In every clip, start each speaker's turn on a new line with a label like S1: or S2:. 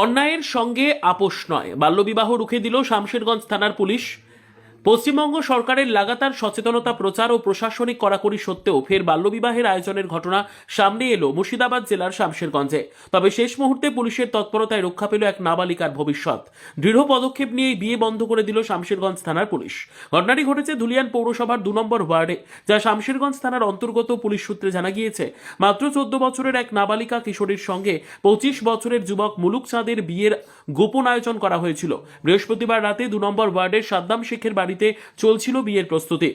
S1: অন্যায়ের সঙ্গে আপোষ নয়, বাল্যবিবাহ রুখে দিল শামশেরগঞ্জ থানার পুলিশ। পশ্চিমবঙ্গ সরকারের লাগাতার সচেতনতা প্রচার ও প্রশাসনিক কড়াকড়ি সত্ত্বেও ফের বাল্যবিবাহের আয়োজনের ঘটনা সামনে এলো মুর্শিদাবাদ জেলার শামশেরগঞ্জে। তবে শেষ মুহূর্তে পুলিশের তৎপরতায় রক্ষা পেল এক নাবালিকার ভবিষ্যৎ। দৃঢ় পদক্ষেপ নিয়ে বিয়ে বন্ধ করে দিল শামশেরগঞ্জ থানার পুলিশ। ঘটনাটি ঘটেছে ধুলিয়ান পৌরসভার 2 নম্বর ওয়ার্ডে, যা শামশেরগঞ্জ থানার অন্তর্গত। পুলিশ সূত্রে জানা গিয়েছে, মাত্র 14 বছরের এক নাবালিকা কিশোরীর সঙ্গে 25 বছরের যুবক মুলুক চাঁদের বিয়ের গোপন আয়োজন করা হয়েছিল। বৃহস্পতিবার রাতে 2 নম্বর ওয়ার্ডের সাদ্দাম শেখের বাড়িতে চলছিল বিয়ের প্রস্তুতি।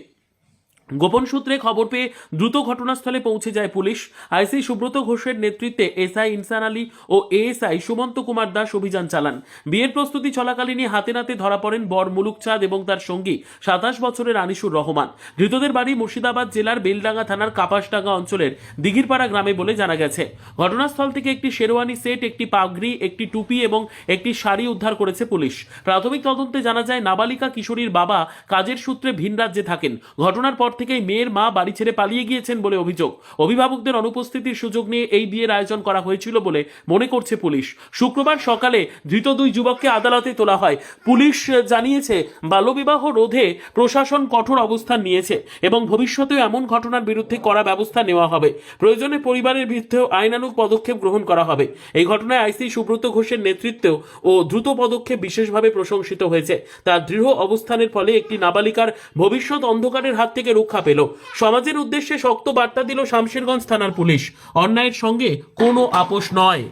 S1: গোপন সূত্রে খবর পেয়ে দ্রুত ঘটনাস্থলে পৌঁছে যায় পুলিশ। আইসি সুব্রত ঘোষের নেতৃত্বে এসআই ইনসান আলী ও এএসআই সুমন্ত কুমার দাস অভিযান চালান। বিয়ের প্রস্তুতি চলাকালীনই হাতে নাতে ধরা পড়েন বর মুলুক চাঁদ এবং তার সঙ্গী 27 বছরের আনিসুর রহমান। ধৃতদের বাড়ি মুর্শিদাবাদ জেলার বেলডাঙ্গা থানার কাপাসডাঙ্গা অঞ্চলের দিঘিরপাড়া গ্রামে বলে জানা গেছে। ঘটনাস্থল থেকে একটি শেরওয়ানি সেট, একটি পাগড়ি, একটি টুপি এবং একটি শাড়ি উদ্ধার করেছে পুলিশ। প্রাথমিক তদন্তে জানা যায়, নাবালিকা কিশোরীর বাবা কাজের সূত্রে ভিন রাজ্যে থাকেন। ঘটনার পর থেকেই মেয়ের মা বাড়ি ছেড়ে পালিয়ে গিয়েছেন বলে অভিযোগ। অভিভাবকদের অনুপস্থিতির সুযোগ নিয়ে এই বিয়ের আয়োজন করা হয়েছিল বলে মনে করছে পুলিশ। শুক্রবার সকালে ধৃত 2 যুবককে আদালতে তোলা হয়। পুলিশ জানিয়েছে, বাল্যবিবাহ রোধে প্রশাসন কঠোর অবস্থান নিয়েছে এবং ভবিষ্যতেও এমন ঘটনার বিরুদ্ধে কড়া ব্যবস্থা নেওয়া হবে। প্রয়োজনে পরিবারের বিরুদ্ধেও আইনানুগ পদক্ষেপ গ্রহণ করা হবে। এই ঘটনায় আইসি সুব্রত ঘোষের নেতৃত্বেও ও দ্রুত পদক্ষেপ বিশেষভাবে প্রশংসিত হয়েছে। তার দৃঢ় অবস্থানের ফলে একটি নাবালিকার ভবিষ্যৎ অন্ধকারের হাত থেকে রক্ষা পেল। সমাজের উদ্দেশ্যে শক্ত বার্তা দিল শামশেরগঞ্জ থানার পুলিশ। অন্যায়ের সঙ্গে কোনো আপোষ নয়।